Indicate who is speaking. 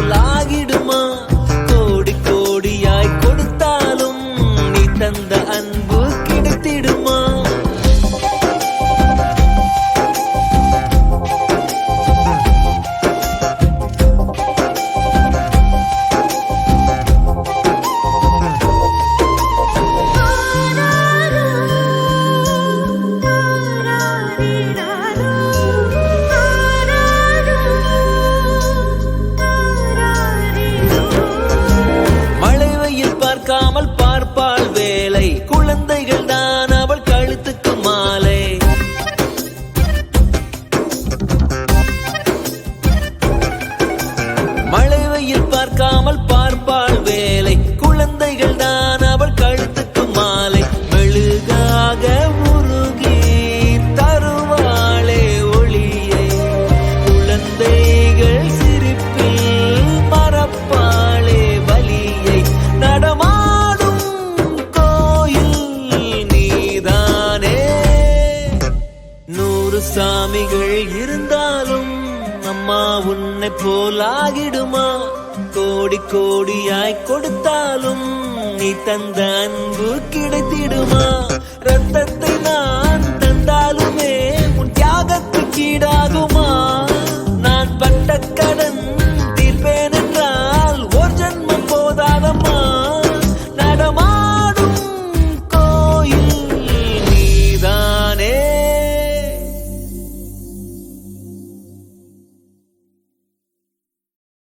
Speaker 1: போலாகிடுமா? கோடி கோடியாய் கொடுத்தாலும் நீ தந்த அன்பு கிடைத்திடுமா? பார்க்காமல் பார்ப்பாள் வேலை, குழந்தைகள் தான் அவள் கழுத்துக்கு மாலை. மழை வெயில் பார்க்காமல் பார்ப்பாள் வேலை, குழந்தைகள் தான் அவள் கழுத்துக்கு மாலை. மெழுகாக உருகி தருவாளே ஒளியை, குழந்தைகள் சிரிப்பில் மறப்பாளே வலியை. நடமாடும் கோயில் நீதானே. 100 சாமிகள் இருந்தாலும் அம்மா உன்னை போலாகிடுமா? கோடி கோடியாய் கொடுத்தாலும் நீ தந்த அன்பு கிடைத்திடுமா?